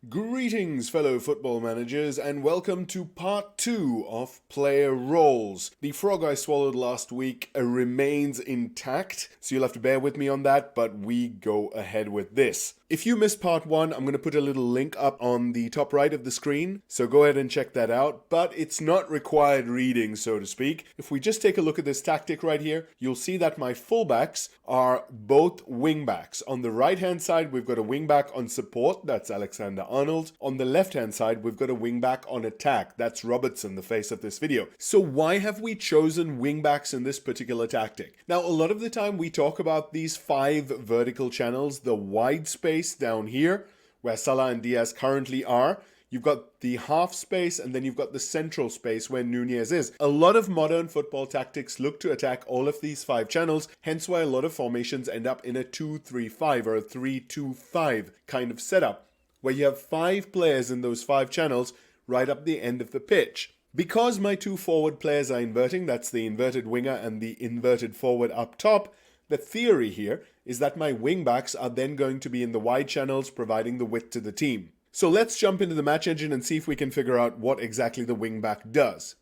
Greetings, fellow football managers, and welcome to part 2 of Player Roles. The frog I swallowed last week remains intact, so you'll have to bear with me on that, but we go ahead with this. If you missed part 1, I'm going to put a little link up on the top right of the screen, so go ahead and check that out, but it's not required reading, so to speak. If we just take a look at this tactic right here, you'll see that my fullbacks are both wingbacks. On the right-hand side, we've got a wingback on support, that's Alexander-Arnold. On the left-hand side, we've got a wingback on attack, that's Robertson, the face of this video. So why have we chosen wingbacks in this particular tactic? Now, a lot of the time we talk about these 5 vertical channels, the wide space down here, where Salah and Diaz currently are. You've got the half space, and then you've got the central space where Nunez is. A lot of modern football tactics look to attack all of these 5 channels, hence why a lot of formations end up in a 2-3-5 or a 3-2-5 kind of setup, where you have 5 players in those 5 channels right up the end of the pitch. Because my 2 forward players are inverting, that's the inverted winger and the inverted forward up top, the theory here is that my wingbacks are then going to be in the wide channels, providing the width to the team. So let's jump into the match engine and see if we can figure out what exactly the wingback does.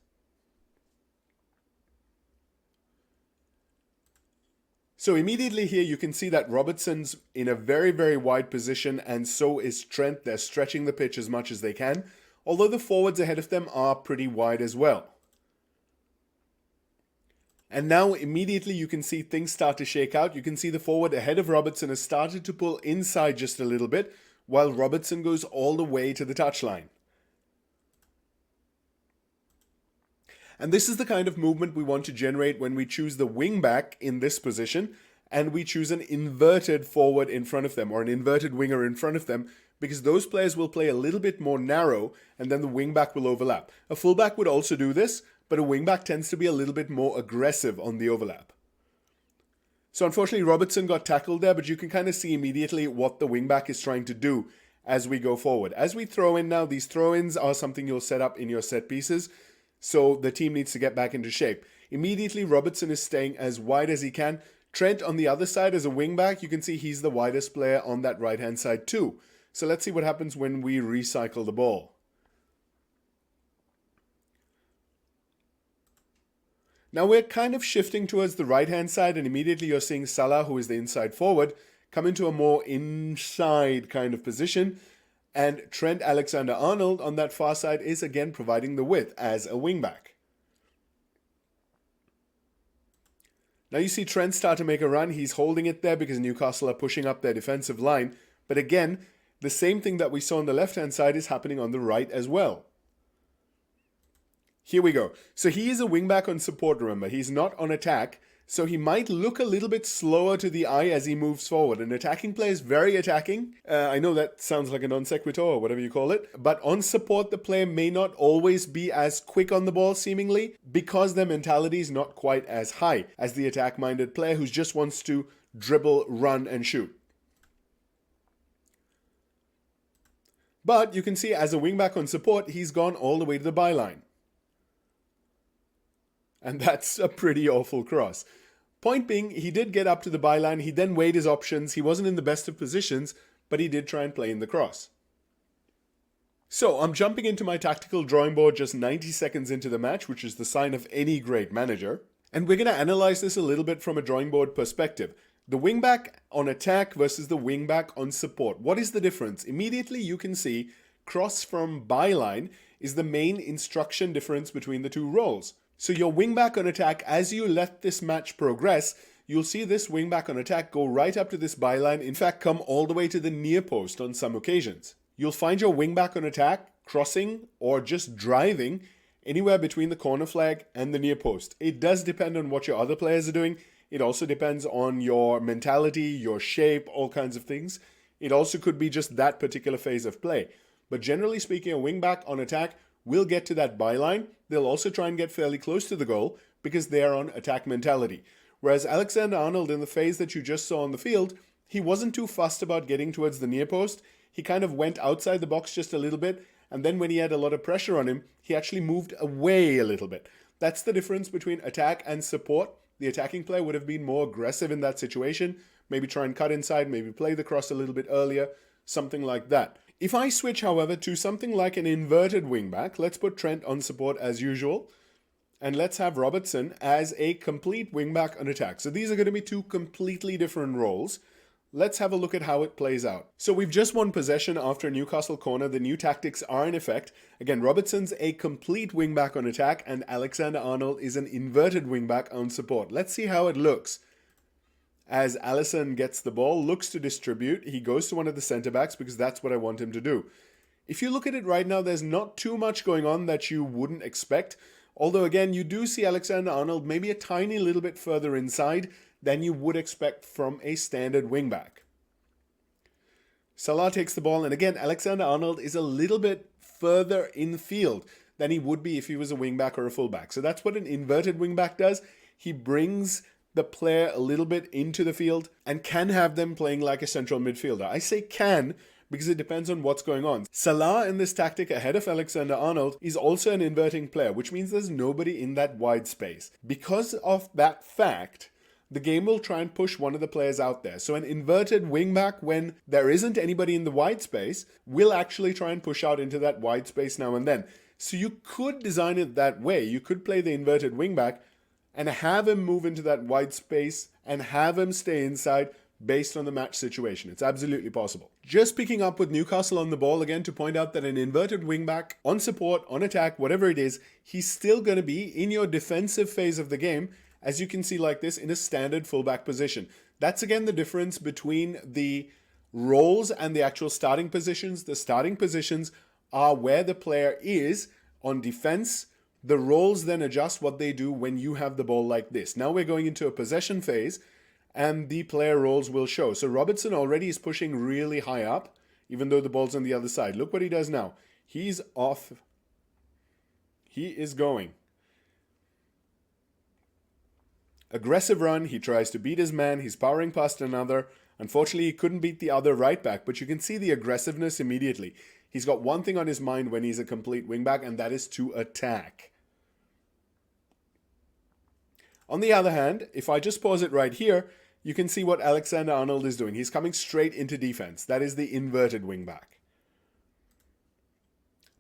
So immediately here you can see that Robertson's in a very, very wide position, and so is Trent. They're stretching the pitch as much as they can, although the forwards ahead of them are pretty wide as well. And now immediately you can see things start to shake out. You can see the forward ahead of Robertson has started to pull inside just a little bit, while Robertson goes all the way to the touchline. And this is the kind of movement we want to generate when we choose the wingback in this position and we choose an inverted forward in front of them or an inverted winger in front of them, because those players will play a little bit more narrow and then the wingback will overlap. A fullback would also do this, but a wingback tends to be a little bit more aggressive on the overlap. So unfortunately Robertson got tackled there, but you can kind of see immediately what the wingback is trying to do as we go forward. As we throw in now, these throw-ins are something you'll set up in your set pieces, so the team needs to get back into shape. Immediately Robertson is staying as wide as he can. Trent on the other side as a wingback, you can see he's the widest player on that right-hand side too. So let's see what happens when we recycle the ball. Now we're kind of shifting towards the right-hand side, and immediately you're seeing Salah, who is the inside forward, come into a more inside kind of position, and Trent Alexander-Arnold on that far side is again providing the width as a wingback. Now you see Trent start to make a run. He's holding it there because Newcastle are pushing up their defensive line, but again, the same thing that we saw on the left-hand side is happening on the right as well. Here we go. So he is a wingback on support, remember. He's not on attack, so he might look a little bit slower to the eye as he moves forward. An attacking player is very attacking. I know that sounds like a non sequitur or whatever you call it, but on support the player may not always be as quick on the ball seemingly, because their mentality is not quite as high as the attack-minded player who just wants to dribble, run and shoot. But you can see as a wingback on support, he's gone all the way to the byline. And that's a pretty awful cross. Point being, he did get up to the byline, he then weighed his options, he wasn't in the best of positions, but he did try and play in the cross. So I'm jumping into my tactical drawing board just 90 seconds into the match, which is the sign of any great manager. And we're going to analyze this a little bit from a drawing board perspective. The wingback on attack versus the wingback on support. What is the difference? Immediately you can see cross from byline is the main instruction difference between the two roles. So your wingback on attack, as you let this match progress, you'll see this wingback on attack go right up to this byline, in fact come all the way to the near post on some occasions. You'll find your wingback on attack crossing or just driving anywhere between the corner flag and the near post. It does depend on what your other players are doing. It also depends on your mentality, your shape, all kinds of things. It also could be just that particular phase of play. But generally speaking, a wingback on attack will get to that byline. They'll also try and get fairly close to the goal because they are on attack mentality. Whereas Alexander-Arnold in the phase that you just saw on the field, he wasn't too fussed about getting towards the near post. He kind of went outside the box just a little bit, and then when he had a lot of pressure on him, he actually moved away a little bit. That's the difference between attack and support. The attacking player would have been more aggressive in that situation, maybe try and cut inside, maybe play the cross a little bit earlier, something like that. If I switch, however, to something like an inverted wingback, let's put Trent on support as usual, and let's have Robertson as a complete wingback on attack. So these are going to be two completely different roles. Let's have a look at how it plays out. So we've just won possession after a Newcastle corner. The new tactics are in effect. Again, Robertson's a complete wingback on attack, and Alexander-Arnold is an inverted wingback on support. Let's see how it looks. As Alisson gets the ball, looks to distribute, he goes to one of the centre-backs because that's what I want him to do. If you look at it right now, there's not too much going on that you wouldn't expect. Although, again, you do see Alexander-Arnold maybe a tiny little bit further inside than you would expect from a standard wingback. Salah takes the ball, and again, Alexander-Arnold is a little bit further in field than he would be if he was a wingback or a fullback. So that's what an inverted wingback does. He brings the player a little bit into the field and can have them playing like a central midfielder. I say can because it depends on what's going on. Salah in this tactic ahead of Alexander-Arnold is also an inverting player, which means there's nobody in that wide space. Because of that fact, the game will try and push one of the players out there. So an inverted wingback, when there isn't anybody in the wide space, will actually try and push out into that wide space now and then. So you could design it that way. You could play the inverted wingback and have him move into that wide space and have him stay inside based on the match situation. It's absolutely possible. Just picking up with Newcastle on the ball again to point out that an inverted wingback on support, on attack, whatever it is, he's still going to be in your defensive phase of the game, as you can see like this, in a standard fullback position. That's again the difference between the roles and the actual starting positions. The starting positions are where the player is on defense. The roles then adjust what they do when you have the ball like this. Now we're going into a possession phase and the player roles will show. So Robertson already is pushing really high up, even though the ball's on the other side. Look what he does now. He's off. He is going. Aggressive run. He tries to beat his man. He's powering past another. Unfortunately, he couldn't beat the other right back, but you can see the aggressiveness immediately. He's got one thing on his mind when he's a complete wingback, and that is to attack. On the other hand, if I just pause it right here, you can see what Alexander-Arnold is doing. He's coming straight into defense. That is the inverted wingback.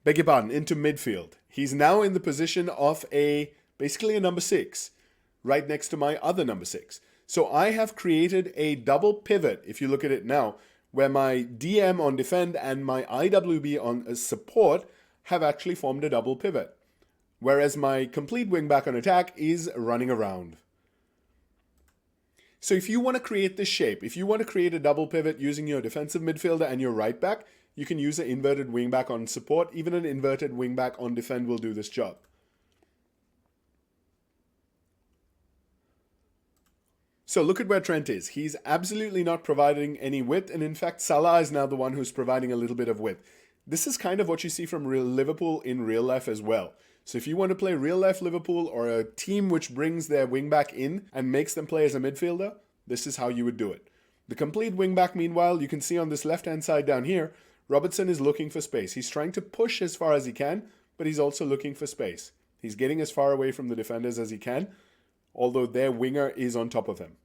Beg your pardon, into midfield. He's now in the position of basically a number 6, right next to my other number 6. So I have created a double pivot, if you look at it now, where my DM on defend and my IWB on support have actually formed a double pivot. Whereas my complete wingback on attack is running around. So if you want to create this shape, if you want to create a double pivot using your defensive midfielder and your right back, you can use an inverted wingback on support. Even an inverted wingback on defend will do this job. So look at where Trent is. He's absolutely not providing any width, and in fact Salah is now the one who's providing a little bit of width. This is kind of what you see from Liverpool in real life as well. So if you want to play real life Liverpool or a team which brings their wingback in and makes them play as a midfielder, this is how you would do it. The complete wingback, meanwhile, you can see on this left hand side down here, Robertson is looking for space. He's trying to push as far as he can, but he's also looking for space. He's getting as far away from the defenders as he can, although their winger is on top of him.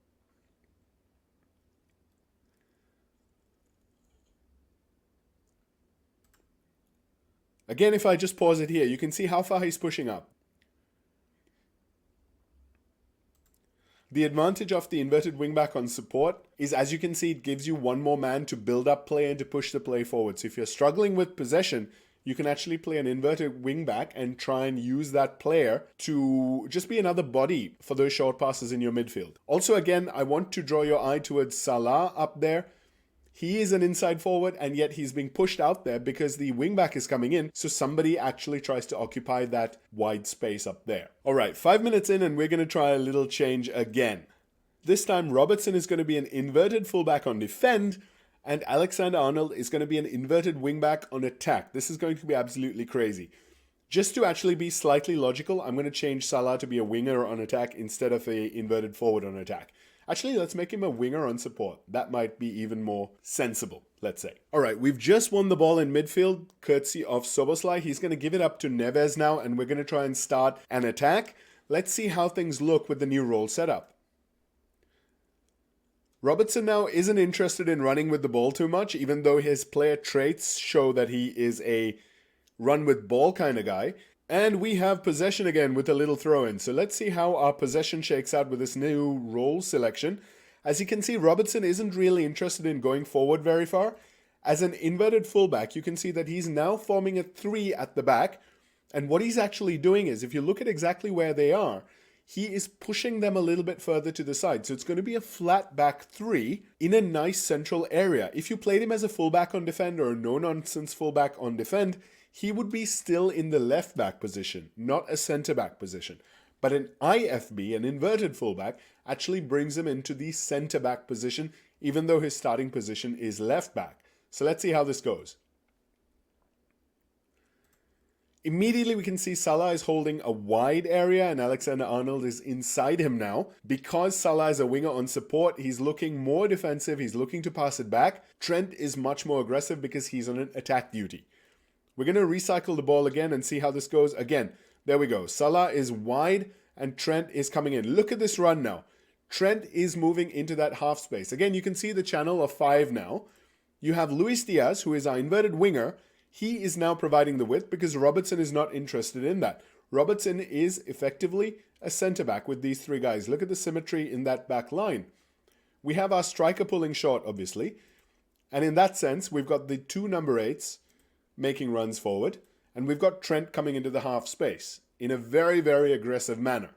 Again, if I just pause it here, you can see how far he's pushing up. The advantage of the inverted wingback on support is, as you can see, it gives you one more man to build up play and to push the play forward. So if you're struggling with possession, you can actually play an inverted wingback and try and use that player to just be another body for those short passes in your midfield. Also, again, I want to draw your eye towards Salah up there. He is an inside forward, and yet he's being pushed out there because the wingback is coming in, so somebody actually tries to occupy that wide space up there. All right, 5 minutes in, and we're going to try a little change again. This time, Robertson is going to be an inverted fullback on defend, and Alexander-Arnold is going to be an inverted wingback on attack. This is going to be absolutely crazy. Just to actually be slightly logical, I'm going to change Salah to be a winger on attack instead of an inverted forward on attack. Actually, let's make him a winger on support. That might be even more sensible, let's say. All right, we've just won the ball in midfield, courtesy of Szoboszlai. He's going to give it up to Neves now, and we're going to try and start an attack. Let's see how things look with the new role setup. Robertson now isn't interested in running with the ball too much, even though his player traits show that he is a run with ball kind of guy. And we have possession again with a little throw in. So let's see how our possession shakes out with this new role selection. As you can see, Robertson isn't really interested in going forward very far. As an inverted fullback, you can see that he's now forming a 3 at the back. And what he's actually doing is, if you look at exactly where they are, he is pushing them a little bit further to the side. So it's going to be a flat back 3 in a nice central area. If you played him as a fullback on defend or a no-nonsense fullback on defend, he would be still in the left back position, not a center back position. But an IFB, an inverted fullback, actually brings him into the center back position, even though his starting position is left back. So let's see how this goes. Immediately we can see Salah is holding a wide area and Alexander-Arnold is inside him now. Because Salah is a winger on support, he's looking more defensive, he's looking to pass it back. Trent is much more aggressive because he's on an attack duty. We're going to recycle the ball again and see how this goes. Again, there we go. Salah is wide and Trent is coming in. Look at this run now. Trent is moving into that half space. Again, you can see the channel of 5 now. You have Luis Diaz, who is our inverted winger. He is now providing the width because Robertson is not interested in that. Robertson is effectively a centre back with these 3 guys. Look at the symmetry in that back line. We have our striker pulling short, obviously. And in that sense, we've got the 2 number 8s making runs forward. And we've got Trent coming into the half space in a very, very aggressive manner.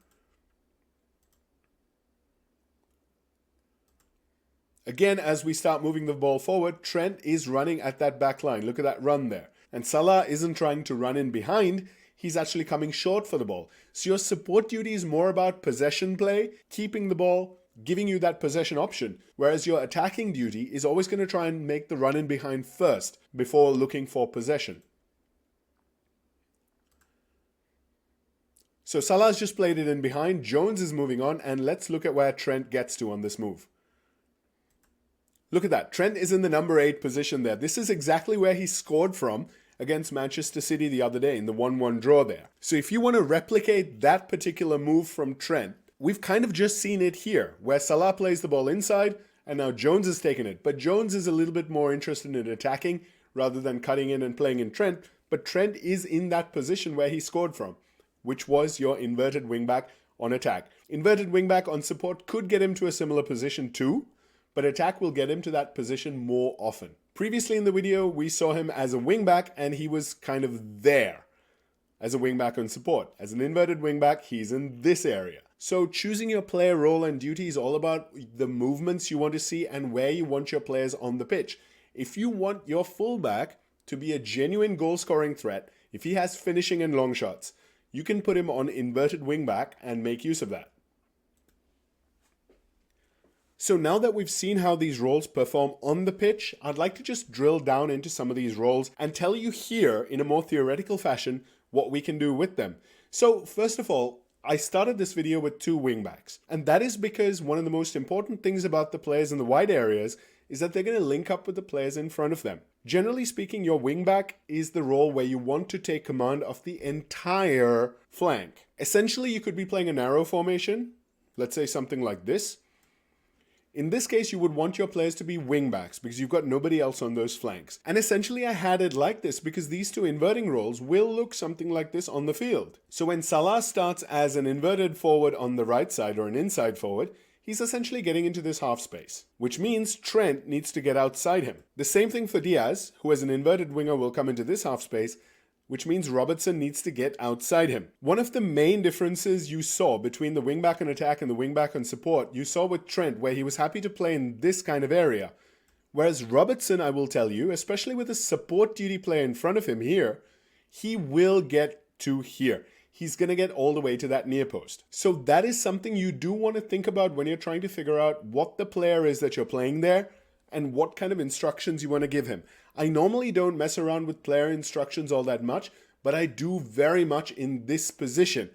Again, as we start moving the ball forward, Trent is running at that back line. Look at that run there. And Salah isn't trying to run in behind. He's actually coming short for the ball. So your support duty is more about possession play, keeping the ball, giving you that possession option. Whereas your attacking duty is always going to try and make the run in behind first before looking for possession. So Salah's just played it in behind. Jones is moving on. And let's look at where Trent gets to on this move. Look at that. Trent is in the number 8 position there. This is exactly where he scored from against Manchester City the other day in the 1-1 draw there. So if you want to replicate that particular move from Trent, we've kind of just seen it here, where Salah plays the ball inside and now Jones has taken it. But Jones is a little bit more interested in attacking rather than cutting in and playing in Trent. But Trent is in that position where he scored from, which was your inverted wingback on attack. Inverted wingback on support could get him to a similar position too, but attack will get him to that position more often. Previously in the video, we saw him as a wingback and he was kind of there as a wingback on support. As an inverted wingback, he's in this area. So choosing your player role and duty is all about the movements you want to see and where you want your players on the pitch. If you want your fullback to be a genuine goal-scoring threat, if he has finishing and long shots, you can put him on inverted wingback and make use of that. So now that we've seen how these roles perform on the pitch, I'd like to just drill down into some of these roles and tell you here in a more theoretical fashion what we can do with them. So first of all, I started this video with 2 wingbacks, and that is because one of the most important things about the players in the wide areas is that they're going to link up with the players in front of them. Generally speaking, your wingback is the role where you want to take command of the entire flank. Essentially, you could be playing a narrow formation, let's say something like this. In this case, you would want your players to be wingbacks because you've got nobody else on those flanks. And essentially, I had it like this because these 2 inverting roles will look something like this on the field. So when Salah starts as an inverted forward on the right side or an inside forward, he's essentially getting into this half space, which means Trent needs to get outside him. The same thing for Diaz, who as an inverted winger will come into this half space, which means Robertson needs to get outside him. One of the main differences you saw between the wingback on attack and the wingback on support, you saw with Trent, where he was happy to play in this kind of area. Whereas Robertson, I will tell you, especially with a support duty player in front of him here, he will get to here. He's going to get all the way to that near post. So that is something you do want to think about when you're trying to figure out what the player is that you're playing there and what kind of instructions you want to give him. I normally don't mess around with player instructions all that much, but I do very much in this position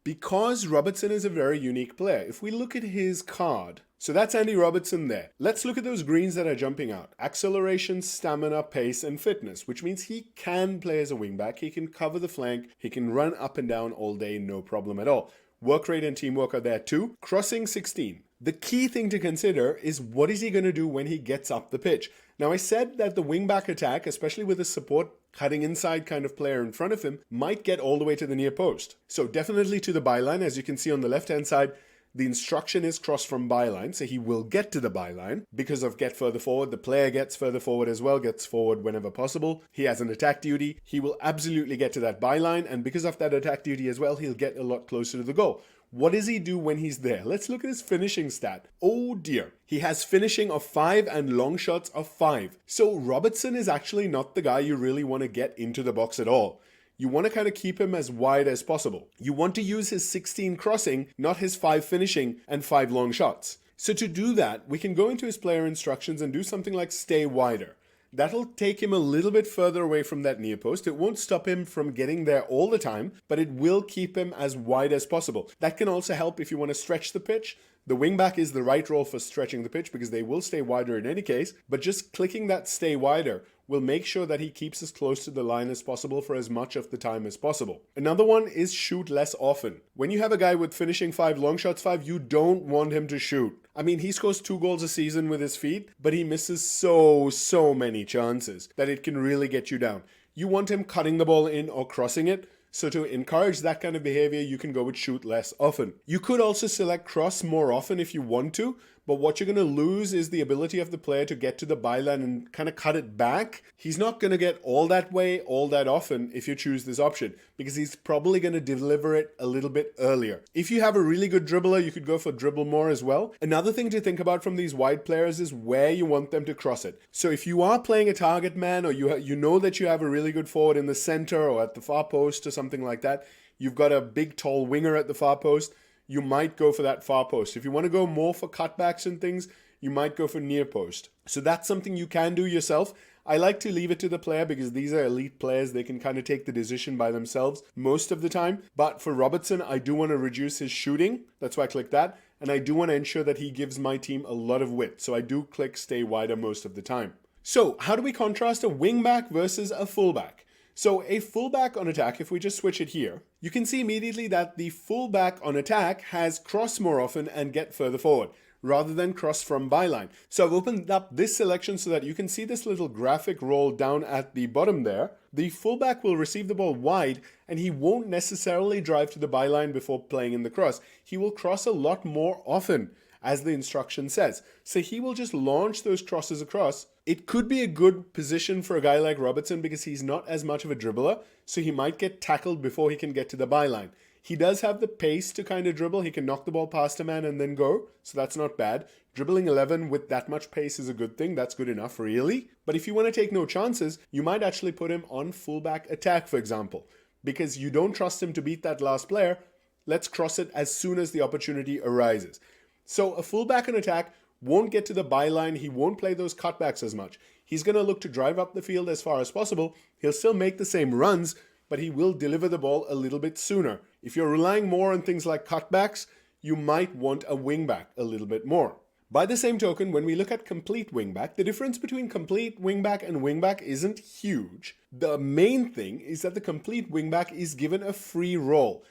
because Robertson is a very unique player. If we look at his card, so that's Andy Robertson there. Let's look at those greens that are jumping out. Acceleration, stamina, pace, and fitness, which means he can play as a wingback. He can cover the flank. He can run up and down all day, no problem at all. Work rate and teamwork are there too. Crossing 16. The key thing to consider is what is he going to do when he gets up the pitch. Now, I said that the wingback attack, especially with a support cutting inside kind of player in front of him, might get all the way to the near post. So definitely to the byline. As you can see on the left-hand side, the instruction is cross from byline, so he will get to the byline. Because of get further forward, the player gets further forward as well, gets forward whenever possible. He has an attack duty. He will absolutely get to that byline, and because of that attack duty as well, he'll get a lot closer to the goal. What does he do when he's there? Let's look at his finishing stat. Oh dear. He has finishing of 5 and long shots of 5. So Robertson is actually not the guy you really want to get into the box at all. You want to kind of keep him as wide as possible. You want to use his 16 crossing, not his 5 finishing and 5 long shots. So to do that, we can go into his player instructions and do something like stay wider. That'll take him a little bit further away from that near post. It won't stop him from getting there all the time, but it will keep him as wide as possible. That can also help if you want to stretch the pitch. The wingback is the right role for stretching the pitch because they will stay wider in any case, but just clicking that stay wider will make sure that he keeps as close to the line as possible for as much of the time as possible. Another one is shoot less often. When you have a guy with finishing 5, long shots 5, you don't want him to shoot. I mean, he scores 2 goals a season with his feet, but he misses so many chances that it can really get you down. You want him cutting the ball in or crossing it. So to encourage that kind of behavior, you can go with shoot less often. You could also select cross more often if you want to, but what you're going to lose is the ability of the player to get to the byline and kind of cut it back. He's not going to get all that way, all that often if you choose this option, because he's probably going to deliver it a little bit earlier. If you have a really good dribbler, you could go for dribble more as well. Another thing to think about from these wide players is where you want them to cross it. So if you are playing a target man, or you know that you have a really good forward in the center or at the far post or something like that, you've got a big tall winger at the far post, you might go for that far post. If you want to go more for cutbacks and things, you might go for near post. So that's something you can do yourself. I like to leave it to the player because these are elite players. They can kind of take the decision by themselves most of the time. But for Robertson, I do want to reduce his shooting. That's why I click that. And I do want to ensure that he gives my team a lot of width. So I do click stay wider most of the time. So how do we contrast a wingback versus a fullback? So a fullback on attack, if we just switch it here, you can see immediately that the fullback on attack has cross more often and get further forward, rather than cross from byline. So I've opened up this selection so that you can see this little graphic roll down at the bottom there. The fullback will receive the ball wide and he won't necessarily drive to the byline before playing in the cross. He will cross a lot more often, as the instruction says. So he will just launch those crosses across. It could be a good position for a guy like Robertson because he's not as much of a dribbler, so he might get tackled before he can get to the byline. He does have the pace to kind of dribble. He can knock the ball past a man and then go, so that's not bad. Dribbling 11 with that much pace is a good thing. That's good enough, really. But if you want to take no chances, you might actually put him on fullback attack, for example, because you don't trust him to beat that last player. Let's cross it as soon as the opportunity arises. So a fullback on attack won't get to the byline. He won't play those cutbacks as much. He's going to look to drive up the field as far as possible. He'll still make the same runs, but he will deliver the ball a little bit sooner. If you're relying more on things like cutbacks, you might want a wingback a little bit more. By the same token, when we look at complete wingback, the difference between complete wingback and wingback isn't huge. The main thing is that the complete wingback is given a free role.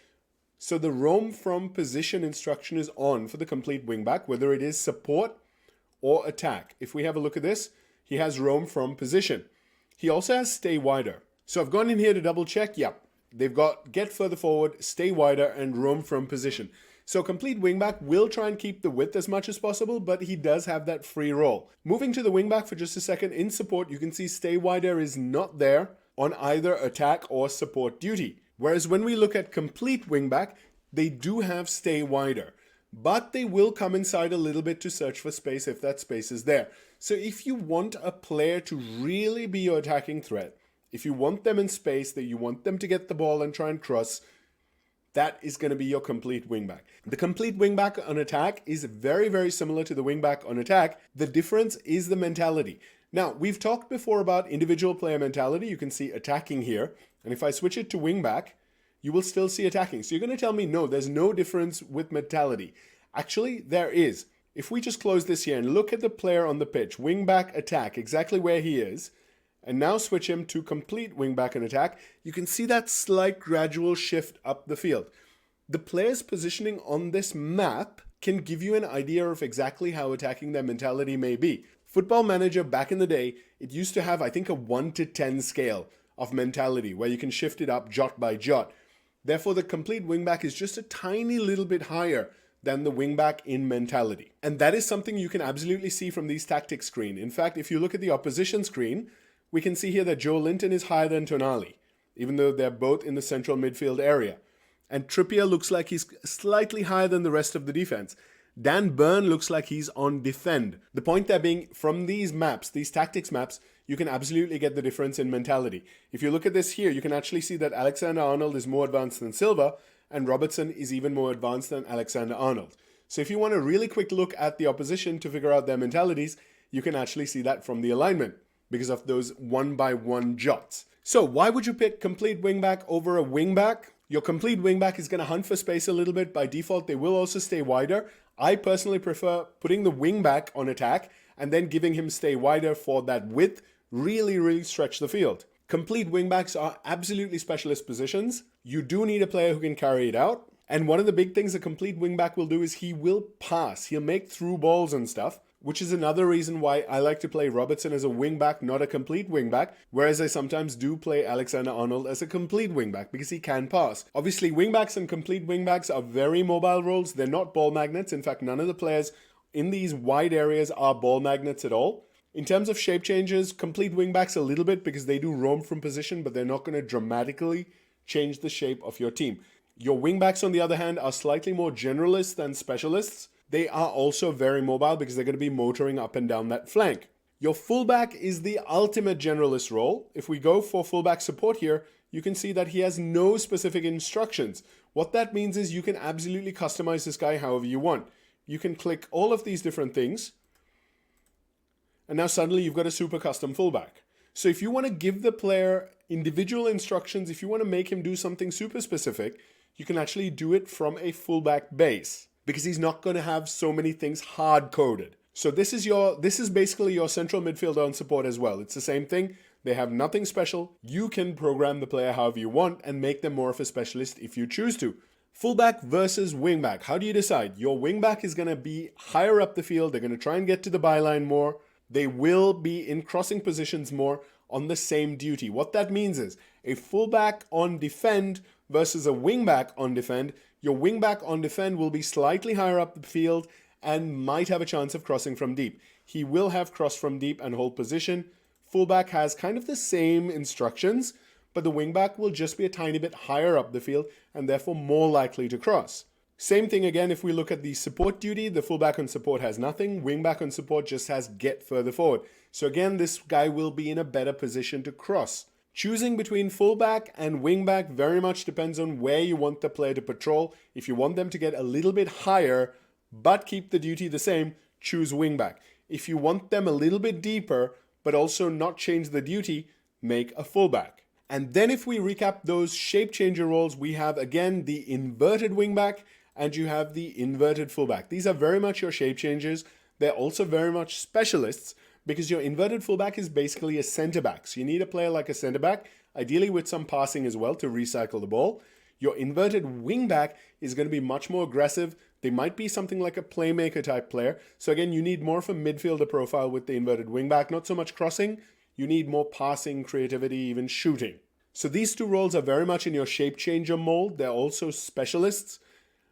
So the roam from position instruction is on for the complete wingback, whether it is support or attack. If we have a look at this, he has roam from position. He also has stay wider. So I've gone in here to double check. Yep, they've got get further forward, stay wider, and roam from position. So complete wingback will try and keep the width as much as possible, but he does have that free role. Moving to the wingback for just a second, in support, you can see stay wider is not there on either attack or support duty. Whereas when we look at complete wingback, they do have stay wider, but they will come inside a little bit to search for space if that space is there. So if you want a player to really be your attacking threat, if you want them in space, that you want them to get the ball and try and cross, that is going to be your complete wingback. The complete wingback on attack is very similar to the wingback on attack. The difference is the mentality. Now, we've talked before about individual player mentality. You can see attacking here. And if I switch it to wingback, you will still see attacking. So you're going to tell me, no, there's no difference with mentality. Actually, there is. If we just close this here and look at the player on the pitch, wingback attack, exactly where he is, and now switch him to complete wingback and attack, you can see that slight gradual shift up the field. The player's positioning on this map can give you an idea of exactly how attacking their mentality may be. Football Manager back in the day, it used to have, I think, a 1 to 10 scale of mentality where you can shift it up jot by jot. Therefore, the complete wingback is just a tiny little bit higher than the wingback in mentality. And that is something you can absolutely see from these tactics screen. In fact, if you look at the opposition screen, we can see here that Joe Linton is higher than Tonali, even though they're both in the central midfield area. And Trippier looks like he's slightly higher than the rest of the defense. Dan Burn looks like he's on defend. The point there being, from these maps, these tactics maps, you can absolutely get the difference in mentality. If you look at this here, you can actually see that Alexander-Arnold is more advanced than Silva, and Robertson is even more advanced than Alexander-Arnold. So if you want a really quick look at the opposition to figure out their mentalities, you can actually see that from the alignment because of those 1-by-1 jots. So why would you pick complete wingback over a wingback? Your complete wingback is going to hunt for space a little bit. By default, they will also stay wider. I personally prefer putting the wingback on attack and then giving him stay wider for that width, really stretch the field. Complete wingbacks are absolutely specialist positions. You do need a player who can carry it out. And one of the big things a complete wingback will do is he will pass. He'll make through balls and stuff, which is another reason why I like to play Robertson as a wingback, not a complete wingback, whereas I sometimes do play Alexander-Arnold as a complete wingback because he can pass. Obviously, wingbacks and complete wingbacks are very mobile roles. They're not ball magnets. In fact, none of the players in these wide areas are ball magnets at all. In terms of shape changes, complete wingbacks a little bit because they do roam from position, but they're not going to dramatically change the shape of your team. Your wingbacks, on the other hand, are slightly more generalists than specialists. They are also very mobile because they're going to be motoring up and down that flank. Your fullback is the ultimate generalist role. If we go for fullback support here, you can see that he has no specific instructions. What that means is you can absolutely customize this guy however you want. You can click all of these different things, and now suddenly you've got a super custom fullback. So if you want to give the player individual instructions, if you want to make him do something super specific, you can actually do it from a fullback base because he's not going to have so many things hard-coded. So this is basically your central midfielder on support as well. It's the same thing. They have nothing special. You can program the player however you want and make them more of a specialist if you choose to. Fullback versus wingback. How do you decide? Your wingback is going to be higher up the field. They're going to try and get to the byline more. They will be in crossing positions more on the same duty. What that means is a fullback on defend versus a wingback on defend. Your wingback on defend will be slightly higher up the field and might have a chance of crossing from deep. He will have cross from deep and hold position. Fullback has kind of the same instructions, but the wingback will just be a tiny bit higher up the field and therefore more likely to cross. Same thing again if we look at the support duty. The fullback on support has nothing. Wingback on support just has get further forward. So again, this guy will be in a better position to cross. Choosing between fullback and wingback very much depends on where you want the player to patrol. If you want them to get a little bit higher but keep the duty the same, choose wingback. If you want them a little bit deeper but also not change the duty, make a fullback. And then if we recap those shape changer roles, we have again the inverted wingback and you have the inverted fullback. These are very much your shape changers. They're also very much specialists because your inverted fullback is basically a center back. So you need a player like a center back, ideally with some passing as well to recycle the ball. Your inverted wingback is going to be much more aggressive. They might be something like a playmaker type player. So again, you need more of a midfielder profile with the inverted wingback, not so much crossing. You need more passing, creativity, even shooting. So these two roles are very much in your shape changer mold. They're also specialists.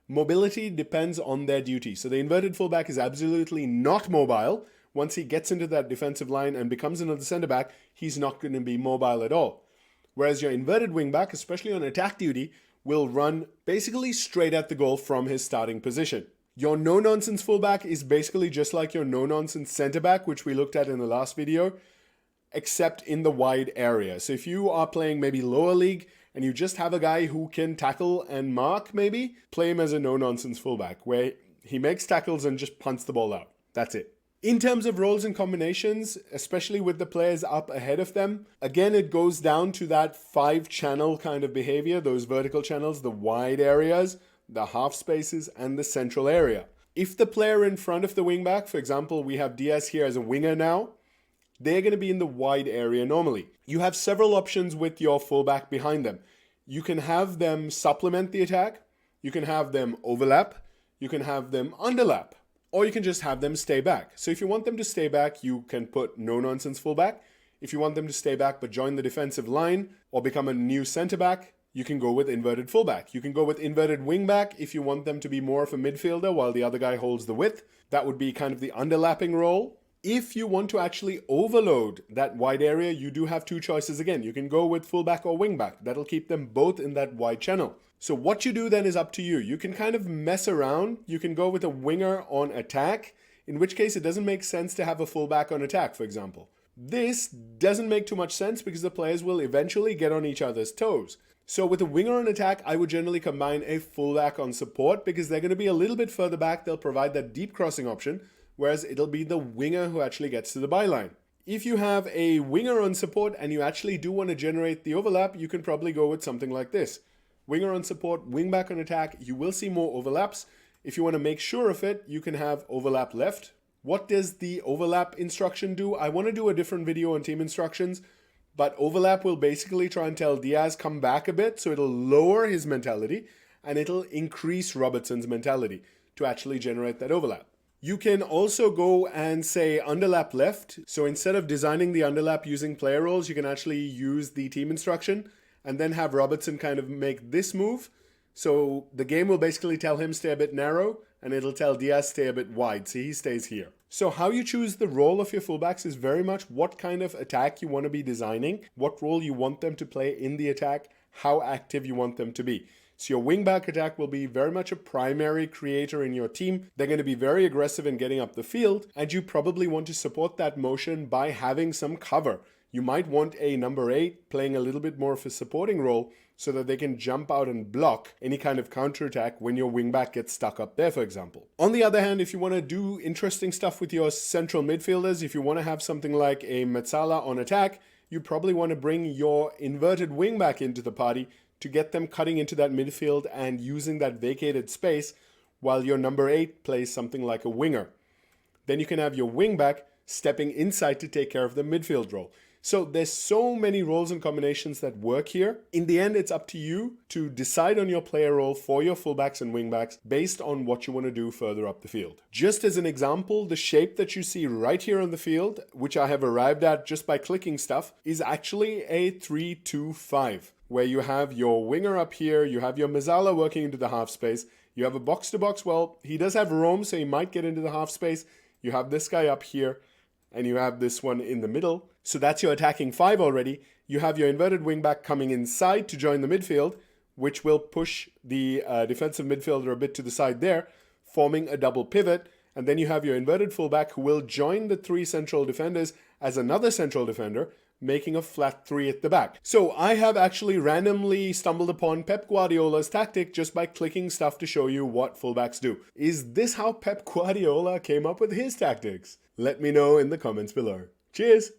Mobility depends on their duty. So the inverted fullback is absolutely not mobile. Once he gets into that defensive line and becomes another center back, he's not going to be mobile at all. Whereas your inverted wingback, especially on attack duty, will run basically straight at the goal from his starting position. Your no-nonsense fullback is basically just like your no-nonsense center back, which we looked at in the last video, except in the wide area. So if you are playing maybe lower league and you just have a guy who can tackle and mark maybe, play him as a no-nonsense fullback where he makes tackles and just punts the ball out. That's it. In terms of roles and combinations, especially with the players up ahead of them, again, it goes down to that 5-channel kind of behavior, those vertical channels, the wide areas, the half spaces, and the central area. If the player in front of the wingback, for example, we have Diaz here as a winger now, they're going to be in the wide area normally. You have several options with your fullback behind them. You can have them supplement the attack. You can have them overlap. you can have them underlap, or you can just have them stay back. So if you want them to stay back, you can put no-nonsense fullback. If you want them to stay back but join the defensive line or become a new center back, you can go with inverted fullback. You can go with inverted wingback if you want them to be more of a midfielder while the other guy holds the width. That would be kind of the underlapping role. If you want to actually overload that wide area, you do have two choices again. You can go with fullback or wingback. That'll keep them both in that wide channel. So what you do then is up to you. You can kind of mess around. You can go with a winger on attack, in which case it doesn't make sense to have a fullback on attack, for example. This doesn't make too much sense because the players will eventually get on each other's toes. So with a winger on attack, I would generally combine a fullback on support because they're going to be a little bit further back. They'll provide that deep crossing option, whereas it'll be the winger who actually gets to the byline. If you have a winger on support and you actually do want to generate the overlap, you can probably go with something like this. Winger on support, wingback on attack, you will see more overlaps. If you want to make sure of it, you can have overlap left. What does the overlap instruction do? I want to do a different video on team instructions, but overlap will basically try and tell Diaz come back a bit, so it'll lower his mentality and it'll increase Robertson's mentality to actually generate that overlap. You can also go and say underlap left. So instead of designing the underlap using player roles, you can actually use the team instruction and then have Robertson kind of make this move. So the game will basically tell him stay a bit narrow and it'll tell Diaz stay a bit wide. So he stays here. So how you choose the role of your fullbacks is very much what kind of attack you want to be designing, what role you want them to play in the attack, how active you want them to be. So your wingback attack will be very much a primary creator in your team. They're going to be very aggressive in getting up the field, and you probably want to support that motion by having some cover. You might want a number 8 playing a little bit more of a supporting role so that they can jump out and block any kind of counterattack when your wingback gets stuck up there, for example. On the other hand, if you want to do interesting stuff with your central midfielders, if you want to have something like a Metzala on attack, you probably want to bring your inverted wingback into the party to get them cutting into that midfield and using that vacated space while your number 8 plays something like a winger. Then you can have your wingback stepping inside to take care of the midfield role. So there's so many roles and combinations that work here. In the end, it's up to you to decide on your player role for your fullbacks and wingbacks based on what you want to do further up the field. Just as an example, the shape that you see right here on the field, which I have arrived at just by clicking stuff, is actually a 3-2-5, where you have your winger up here, you have your Mezzala working into the half space, you have a box-to-box, well, he does have roam, so he might get into the half space, you have this guy up here, and you have this one in the middle. So that's your attacking 5 already. You have your inverted wingback coming inside to join the midfield, which will push the defensive midfielder a bit to the side there, forming a double pivot. And then you have your inverted fullback who will join the 3 central defenders as another central defender, making a flat 3 at the back. So I have actually randomly stumbled upon Pep Guardiola's tactic just by clicking stuff to show you what fullbacks do. Is this how Pep Guardiola came up with his tactics? Let me know in the comments below. Cheers!